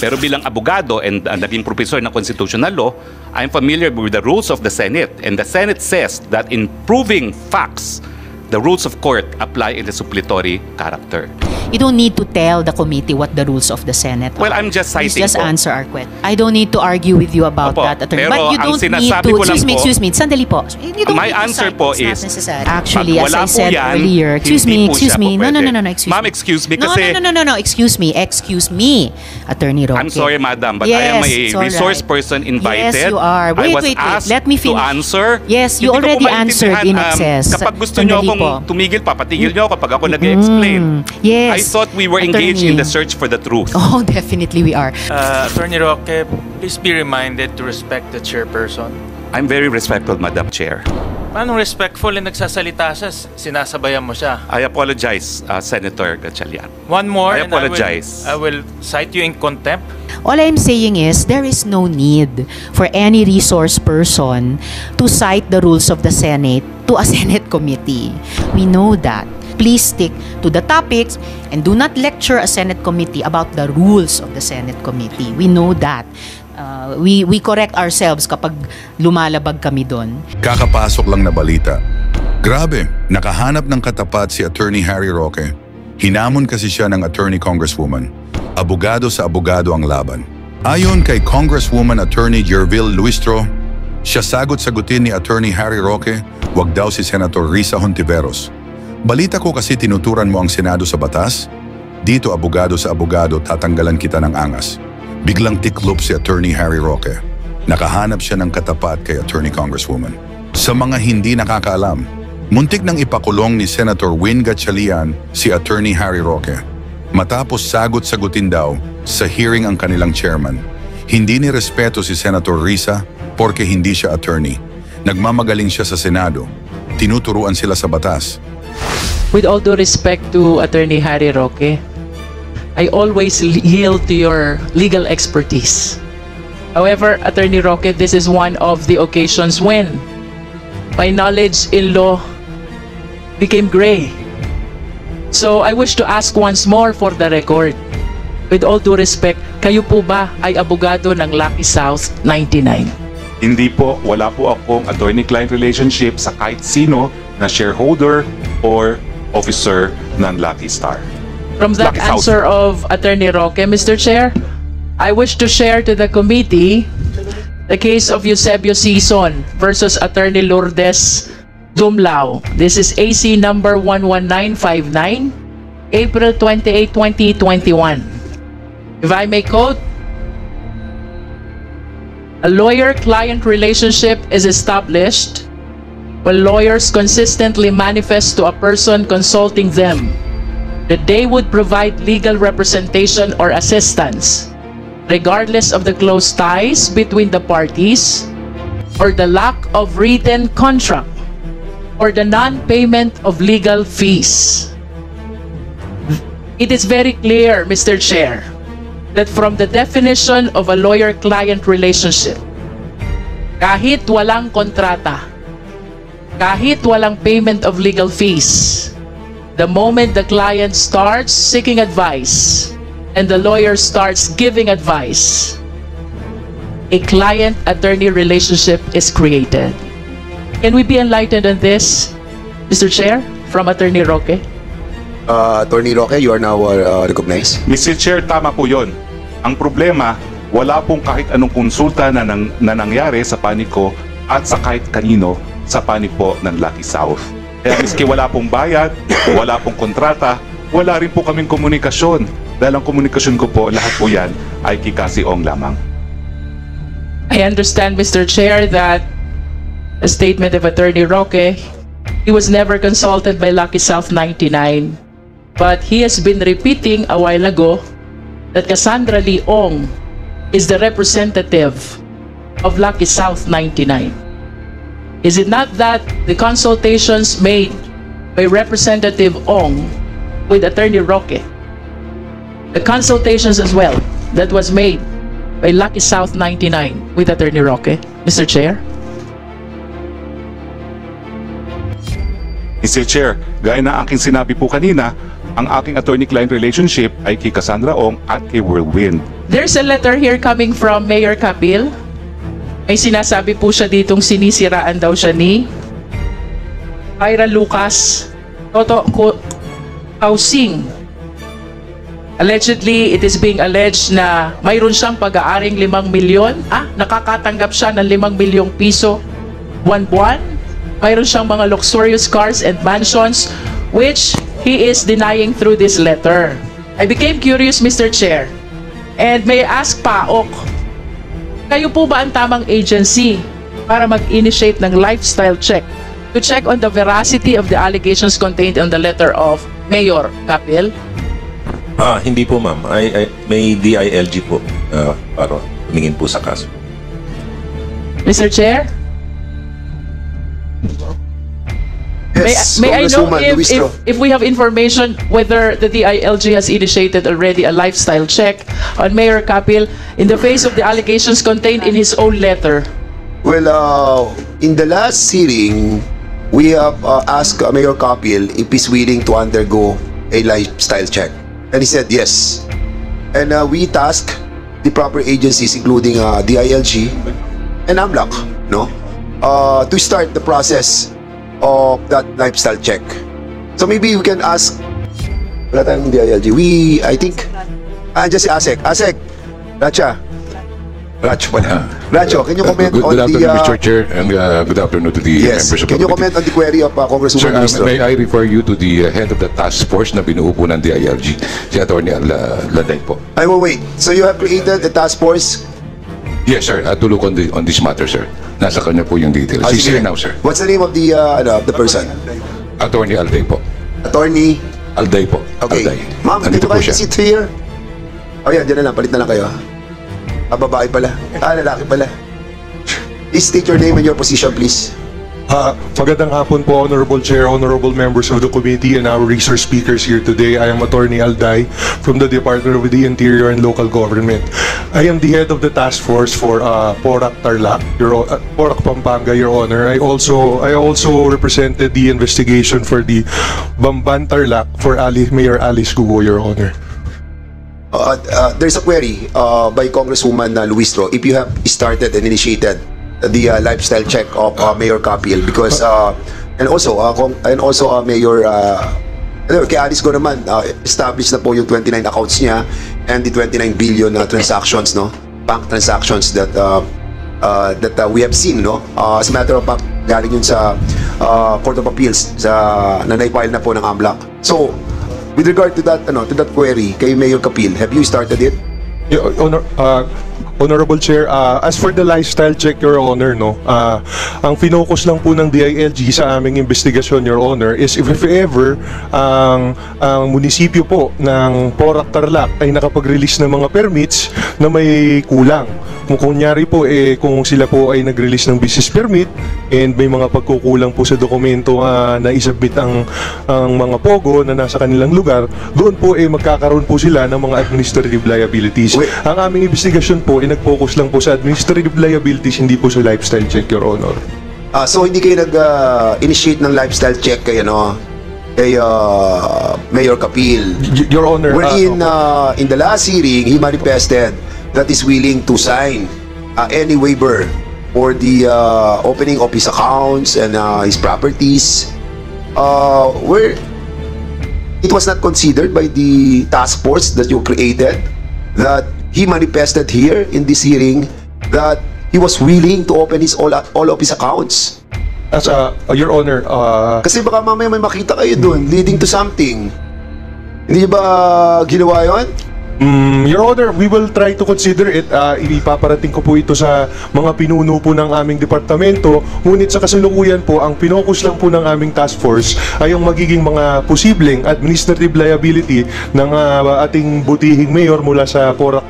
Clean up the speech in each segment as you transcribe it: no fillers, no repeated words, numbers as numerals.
Pero bilang abogado and naging professor ng constitutional law, I'm familiar with the rules of the Senate. And the Senate says that in proving facts, the rules of court apply in the suppletory character. You don't need to tell the committee what the rules of the Senate are. Well, I'm just citing Please just po. answer our question. I don't need to argue with you about Opo, that, attorney. pero But you ang don't need sinasabi to... ko lang po, Excuse me. Sandali po. You don't my need to answer cite. po It's not is, necessary. Actually, pag as wala I po said yan, earlier... Excuse hindi me. po siya po No, pwede. excuse Ma'am, me. excuse me kasi... No. Excuse me. Attorney Roque. I'm sorry, madam, but I am a Yes, it's all resource right. person invited. Yes, you are. I Wait, was asked Let me finish. to answer. Yes, you Hindi ko already po answered in excess. Kapag gusto nyo Sandali akong po. tumigil, papatigil nyo kapag ako nag-explain. Yes. I thought we were engaged in the search for the truth. Oh, definitely we are. Attorney Roque, please be reminded to respect the chairperson. I'm very respectful, Madam Chair. Paano respectful na nagsasalita siya, sinasabayan mo siya? I apologize, Senator Gatchalian. One more, I apologize. I will cite you in contempt. All I'm saying is there is no need for any resource person to cite the rules of the Senate to a Senate committee. We know that. Please stick to the topics and do not lecture a Senate committee about the rules of the Senate committee. We know that. We correct ourselves kapag lumalabag kami doon. Kakapasok lang na balita. Grabe, nakahanap ng katapat si Attorney Harry Roque. Hinamon kasi siya ng Attorney Congresswoman. Abogado sa abogado ang laban. Ayon kay Congresswoman Attorney Jervil Luistro, siya sagot-sagutin ni Attorney Harry Roque, wag daw si Senator Risa Hontiveros. Balita ko kasi tinuturan mo ang Senado sa batas? Dito abogado sa abogado tatanggalan kita ng angas. Biglang tiklop si Attorney Harry Roque. Nakahanap siya ng katapat kay Attorney Congresswoman. Sa mga hindi nakakaalam, muntik nang ipakulong ni Senator Win Gatchalian si Attorney Harry Roque. Matapos sagot-sagutin daw sa hearing ang kanilang chairman. Hindi ni respeto si Senator Risa porque hindi siya attorney. Nagmamagaling siya sa Senado. Tinuturuan sila sa batas. With all due respect to Attorney Harry Roque, I always yield to your legal expertise. However, Attorney Roque, this is one of the occasions when my knowledge in law became gray. So I wish to ask once more for the record. With all due respect, kayo po ba ay abogado ng Lucky South 99? Hindi po, wala po akong attorney-client relationship sa kahit sino na shareholder or officer ng Lucky Star. From that Lucky South. answer of Attorney Roque, Mr. Chair, I wish to share to the committee the case of Eusebio Sison versus Attorney Lourdes Dumlao. This is AC number 11959, April 28, 2021. If I may quote, a lawyer-client relationship is established when lawyers consistently manifest to a person consulting them that they would provide legal representation or assistance, regardless of the close ties between the parties, or the lack of written contract, or the non-payment of legal fees. It is very clear, Mr. Chair, that from the definition of a lawyer-client relationship, kahit walang kontrata, kahit walang payment of legal fees, the moment the client starts seeking advice and the lawyer starts giving advice, a client-attorney relationship is created. Can we be enlightened on this, Mr. Chair, from Attorney Roque? Attorney Roque, you are now recognized. Mr. Chair, tama po yun. Ang problema, wala pong kahit anong konsulta na nangyari sa panig ko at sa kahit kanino sa panig po ng Lucky South. Kaya miski wala pong bayad, wala pong kontrata, wala rin po kaming komunikasyon. Dahil ang komunikasyon ko po, lahat po yan ay kikasiong lamang. I understand, Mr. Chair, that a statement of Attorney Roque, he was never consulted by Lucky South 99, but he has been repeating a while ago that Cassandra Leong is the representative of Lucky South 99. Is it not that the consultations made by Representative Ong with Attorney Roque, the consultations as well that was made by Lucky South 99 with Attorney Roque, Mr. Chair? Mr. Chair, gaya na aking sinabi po kanina, ang aking attorney-client relationship ay kay Cassandra Ong at kay Whirlwind. There's a letter here coming from Mayor Kapil. May sinasabi po siya ditong sinisiraan daw siya ni Ira Lucas Toto Housing. Allegedly, it is being alleged na mayroon siyang pag-aaring 5 milyon. Nakakatanggap siya ng 5 milyong piso buwan-buwan. Mayroon siyang mga luxurious cars and mansions which he is denying through this letter. I became curious, Mr. Chair, and may I ask PAOK, kayo po ba ang tamang agency para mag-initiate ng lifestyle check to check on the veracity of the allegations contained on the letter of Mayor Kapil? Hindi po, ma'am. May DILG po para tumingin po sa kaso. Mr. Chair? Yes, May I know Congresswoman Luistro. if we have information whether the DILG has initiated already a lifestyle check on Mayor Kapil in the face of the allegations contained in his own letter? Well, in the last hearing, we have asked Mayor Kapil if he's willing to undergo a lifestyle check. And he said yes. And we tasked the proper agencies, including DILG and AMLAC, no, to start the process of that lifestyle check. So maybe we can ask, wala tayong DILG. I think, just si ASEC. ASEC, Racho pala. Racho, can you comment good on afternoon, the... Mr. Chair, and good afternoon to the Yes, members of can the you comment on the query of Sir, Congresswoman Luistro? may I refer you to the head of the task force na binuo po ng DILG, si Atty. Laday po. I will wait. So you have created a task force? Yes, sir. To look on this matter, sir. Nasa kanya po yung details. He's Sige. here now, sir. What's the name of the person? Attorney Alday po. Attorney? Alday po. Okay. Alday. Ma'am, Nandito dito po kayo siya. sit here. Oh yan, dyan na lang. Palit na lang kayo. Babae pala. Lalaki pala. Please state your name and your position, please. Magandang hapon po, Honorable Chair, Honorable members of the committee, and our resource speakers here today. I am Attorney Alday from the Department of the Interior and Local Government. I am the head of the task force for Porac Tarlac, Porac Pampanga, Your Honor. I also represented the investigation for the Bamban Tarlac for Mayor Alice Guo, Your Honor. There's a query by Congresswoman Luistro if you have started and initiated the lifestyle check of Mayor Kapil because and also Mayor kay Alice Guo naman established na po yung 29 accounts niya and the 29 billion transactions, no, bank transactions that we have seen, no. As a matter of fact, galing yun sa Court of Appeals sa na-file na po ng AMLAC. So with regard to that query kay Mayor Kapil, have you started it? Honorable Chair, as for the lifestyle check, Your Honor, no, ang finocus lang po ng DILG sa aming investigasyon, Your Honor, is if ever ang munisipyo po ng Porac Tarlac ay nakapag-release ng mga permits na may kulang. Kung kunyari po, kung sila po ay nag-release ng business permit and may mga pagkukulang po sa dokumento na isubmit ang mga pogo na nasa kanilang lugar, doon po magkakaroon po sila ng mga administrative liabilities. Ang aming investigasyon po nag-focus lang po sa administrative liabilities, hindi po sa lifestyle check, Your Honor. So hindi kayo nag-initiate ng lifestyle check kay Mayor Kapil? Your Honor, wherein in the last hearing, he manifested that is willing to sign any waiver for the opening of his accounts and his properties, where it was not considered by the task force that you created, that he manifested here in this hearing that he was willing to open all of his accounts. As Your Honor, kasi baka mamaya may makita kayo doon leading to something. Hindi ba ginawa yun? Your Honor, we will try to consider it. Ipaparating ko po ito sa mga pinuno po ng aming departamento. Ngunit sa kasalukuyan po, ang pinokus lang po ng aming task force ay yung magiging mga posibleng administrative liability ng ating butihing mayor mula sa Porac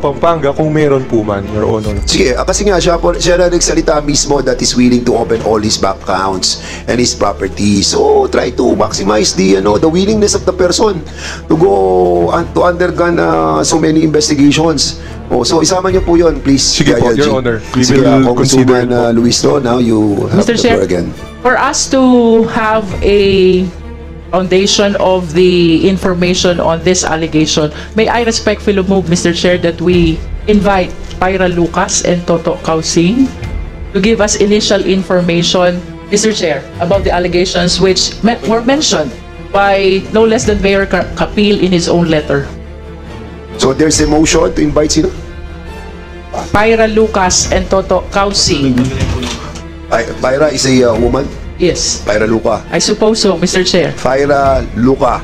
Pampanga kung meron po man, Your Honor. Sige, kasi nga siya na nagsalita mismo that is willing to open all his bank accounts and his property. So try to maximize the willingness of the person to go and to undergo so many investigations. So isama niyo po yun, please. Sige po, Your Honor. We Sige, will consider Congresswoman Luistro, now you have Mr. the Chair, floor again. for us to have a foundation of the information on this allegation, may I respectfully move, Mr. Chair, that we invite Pyra Lucas and Toto Kausing to give us initial information, Mr. Chair, about the allegations which were mentioned by no less than Mayor Kapil in his own letter. So there's a motion to invite sino? Pyra Lucas and Toto Kausing. Pyra is a woman? Yes, Pyra Luca. I suppose so, Mr. Chair. Pyra Luca.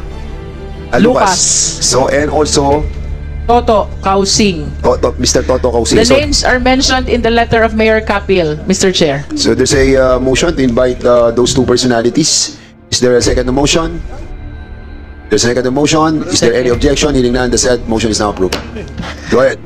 Lucas. So, and also, Toto Kausing. Mr. Toto Kausing. The names are mentioned in the letter of Mayor Kapil, Mr. Chair. So there's a motion to invite those two personalities. Is there a second motion? There's a second motion. Is there any objection? Hearing none, the said motion is now approved. Go ahead.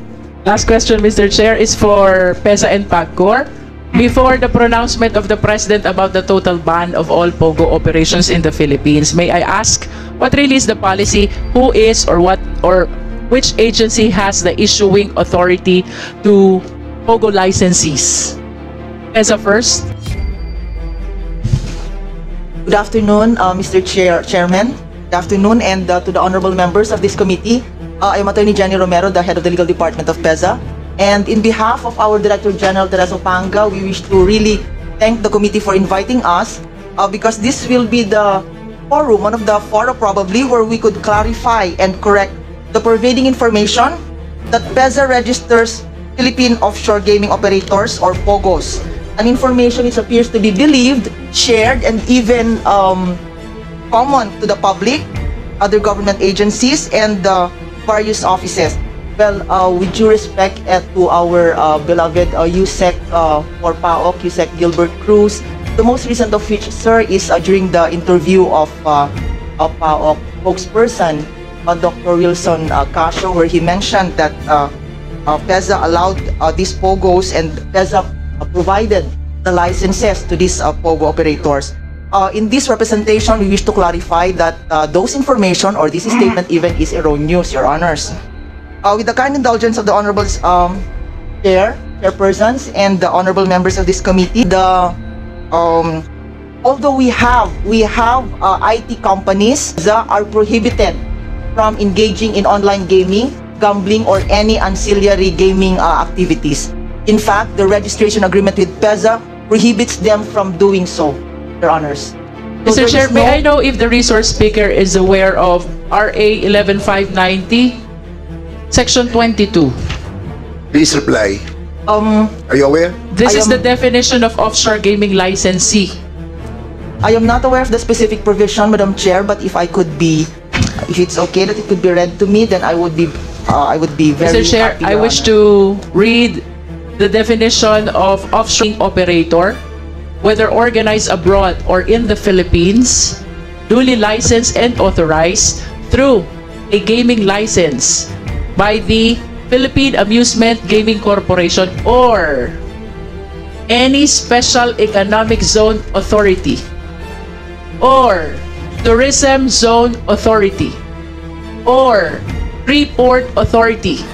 Last question, Mr. Chair, is for PEZA and PAGCOR. Before the pronouncement of the President about the total ban of all POGO operations in the Philippines, may I ask what really is the policy? Who is or what or which agency has the issuing authority to POGO licensees? PEZA first. Good afternoon, Mr. Chairman. Good afternoon, and to the honorable members of this committee. I am Attorney Jenny Romero, the head of the legal department of PEZA. And in behalf of our Director General, Teresa Panga, we wish to really thank the committee for inviting us because this will be the forum, one of the fora probably, where we could clarify and correct the pervading information that PEZA registers Philippine offshore gaming operators or POGOs. An information which appears to be believed, shared, and even common to the public, other government agencies, and various offices. Well, with due respect to our beloved USEC for PAOK, USEC Gilbert Cruz, the most recent of which, sir, is during the interview of PAOK spokesperson, Dr. Wilson Casio, where he mentioned that PEZA allowed these POGOs and PEZA provided the licenses to these POGO operators. In this representation, we wish to clarify that those information or this statement even is erroneous, Your Honors. With the kind indulgence of the Honorable Chairpersons and the Honorable members of this committee, although we have IT companies that are prohibited from engaging in online gaming, gambling, or any ancillary gaming activities. In fact, the registration agreement with PEZA prohibits them from doing so, Your Honors. Mr. Chair, may I know if the resource speaker is aware of RA 11590, Section 22? Please reply. Are you aware? This is the definition of offshore gaming licensee. I am not aware of the specific provision, Madam Chair, but if it's okay that it could be read to me, then I would be very Mr. Chair, happy, I wish to read the definition of offshore operator, whether organized abroad or in the Philippines, duly licensed and authorized through a gaming license by the Philippine Amusement Gaming Corporation or any special economic zone authority or tourism zone authority or Freeport Authority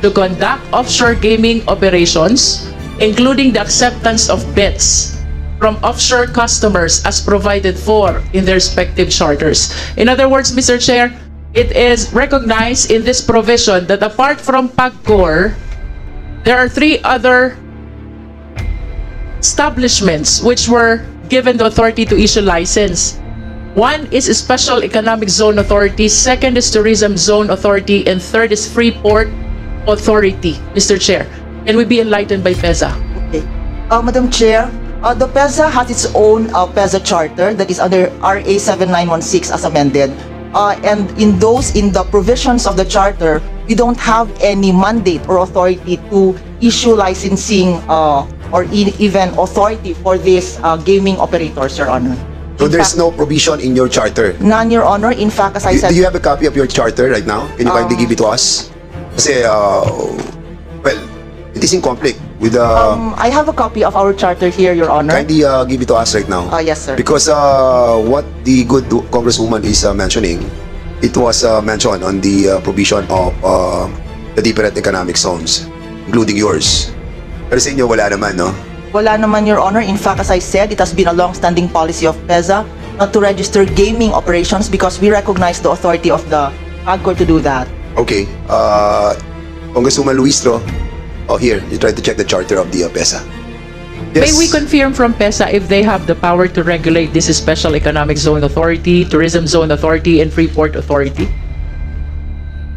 to conduct offshore gaming operations, including the acceptance of bets from offshore customers as provided for in their respective charters. In other words, Mr. Chair, it is recognized in this provision that apart from PAGCOR, there are 3 other establishments which were given the authority to issue license. One is a Special Economic Zone Authority, second is Tourism Zone Authority, and third is Freeport Authority, Mr. Chair. Can we be enlightened by PEZA? Okay. Madam Chair, the PEZA has its own PEZA charter that is under RA 7916 as amended. And in the provisions of the charter, we don't have any mandate or authority to issue licensing or even authority for these gaming operators, Your Honor. So there's no provision in your charter? None, Your Honor. In fact, as I said... Do you have a copy of your charter right now? Can you kindly give it to us? Kasi, well, it is in conflict with the... I have a copy of our charter here, Your Honor. Kindly give it to us right now. Yes, sir. Because what the good Congresswoman is mentioning, it was mentioned on the provision of the different economic zones, including yours. Pero sa inyo, wala naman, no? Wala naman, Your Honor. In fact, as I said, it has been a long-standing policy of PEZA not to register gaming operations because we recognize the authority of the PAGCOR to do that. Okay. Congresswoman Luistro, here, you try to check the charter of the PESA. May we confirm from PESA if they have the power to regulate this Special Economic Zone Authority, Tourism Zone Authority, and Freeport Authority?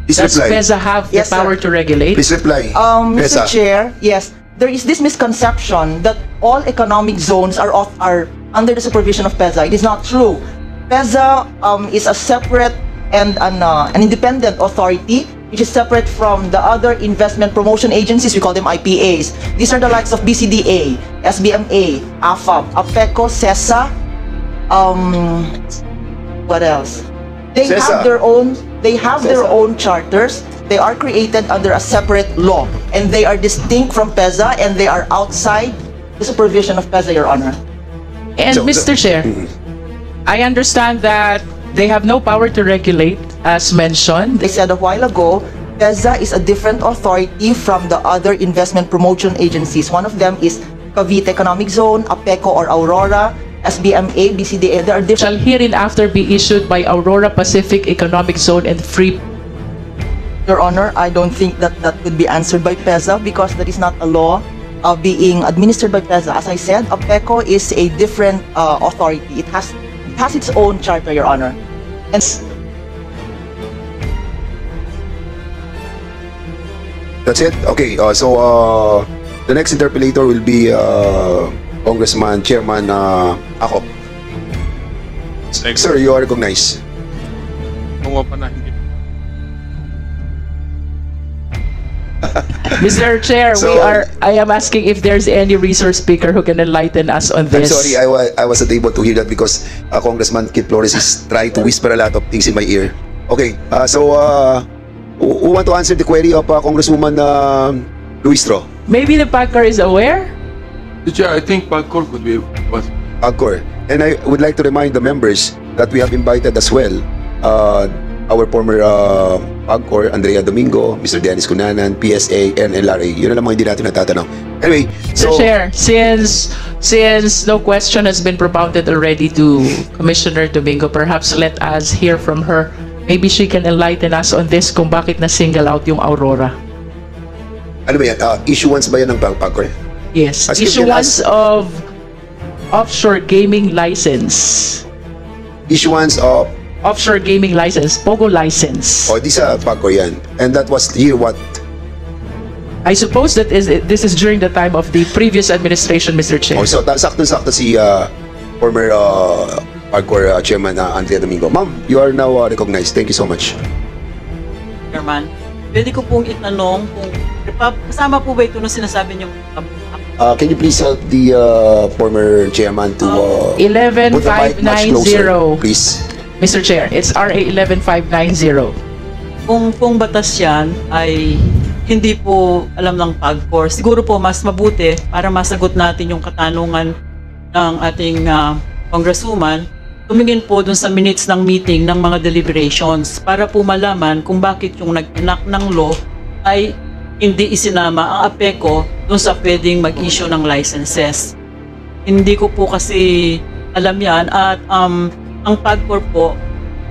Please Does reply. PESA have Yes, the power sir. to regulate? Please reply. Mr. PESA. Chair, yes, there is this misconception that all economic zones are under the supervision of PESA. It is not true. PESA is a separate and an independent authority which is separate from the other investment promotion agencies. We call them IPAs. These are the likes of BCDA, SBMA, AFAB, APECO, CESA. What else? They CESA. have their own. They have their own charters. They are created under a separate law, and they are distinct from PESA, and they are outside the supervision of PESA, Your Honor. And So, Mr. Chair, I understand that they have no power to regulate, as mentioned. They said a while ago, PESA is a different authority from the other investment promotion agencies. One of them is Cavite Economic Zone, APECO or Aurora, SBMA, BCDA. There are different. Shall hereinafter be issued by Aurora Pacific Economic Zone and Free. Your Honor, I don't think that could be answered by PESA because that is not a law being administered by PESA. As I said, APECO is a different authority. It has its own charter, Your Honor. And That's it? Okay, so the next interpellator will be Congressman Chairman Akop. Sir, you are recognized. Mr. Chair, So- I am asking if there's any resource speaker who can enlighten us on I'm this. sorry, I wasn't able to hear that because Congressman Kit Flores is trying to whisper a lot of things in my ear. Okay, so who want to answer the query of Congresswoman Luistro? Maybe the PAGCOR is aware? I think PAGCOR could be PAGCOR. And I would like to remind the members that we have invited as well our former PAGCOR, Andrea Domingo, Mr. Dennis Cunanan, PSA, and LRA. Yun na lang mga hindi natin natatanong. Anyway, Mr. so... Chair, since no question has been propounded already to Commissioner Domingo, perhaps let us hear from her. Maybe she can enlighten us on this kung bakit na-single out yung Aurora. Ano ba yan? Issuance ba yan ng PAGCOR? Yes, As you can issuance of offshore gaming license. Issuance of... Offshore gaming license, POGO license. Oh, di sa PAGCOR yan. And that was year what? I suppose that this is during the time of the previous administration, Mr. Chair. Oh, so sakto-sakto si former PAGCOR Chairman Andrea Domingo. Ma'am, you are now recognized. Thank you so much. Chairman, pwede ko pong itanong kung kasama po ba ito nung sinasabi niyong Can you please help the former chairman to put the mic much closer, 11590. please? Mr. Chair, it's RA 11590. kung batas yan ay hindi po alam ng PAGCOR, siguro po mas mabuti para masagot natin yung katanungan ng ating congresswoman, tumingin po dun sa minutes ng meeting ng mga deliberations para po malaman kung bakit yung nag-enact ng law ay hindi isinama ang APECO dun sa pwedeng mag-issue ng licenses. Hindi ko po kasi alam yan at ang PAGCOR po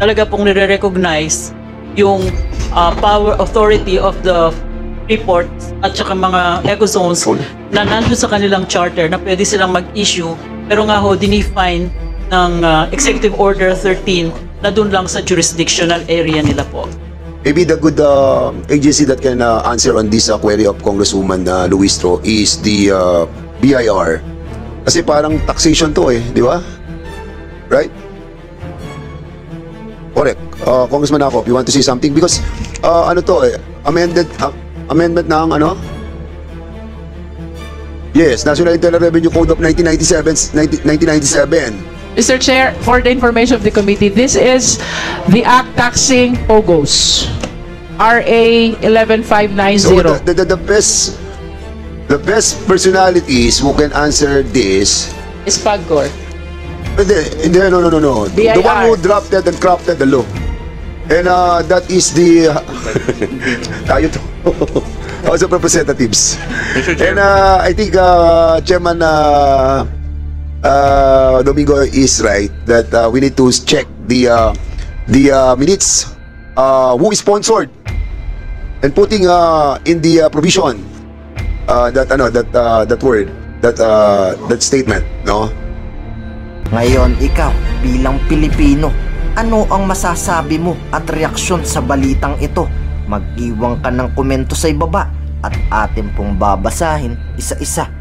talaga pong nire-recognize yung power authority of the reports at saka mga ecozones na nandun sa kanilang charter na pwede silang mag-issue pero nga ho dinefine ng Executive Order 13 na dun lang sa jurisdictional area nila po. Maybe the good agency that can answer on this query of Congresswoman Luistro is the BIR. Kasi parang taxation to di ba? Right? Correct. Congressman Akop, you want to say something? Because ano to amendment ng ano? Yes, National Internal Revenue Code of 1997. Mr. Chair, for the information of the committee, this is the act taxing POGOs. RA 11590. So the best personalities who can answer this is PAGCOR. No. BIR. The one who drafted and crafted the law. And that is the tayo to House of Representatives. Mr. Chair. And I think Chairman Domingo is right that we need to check the minutes, who is sponsored, and putting in the provision that word, that statement, no? Ngayon, ikaw bilang Pilipino, ano ang masasabi mo at reaksyon sa balitang ito? Mag-iwan ka ng komento sa ibaba at atin pong babasahin isa-isa.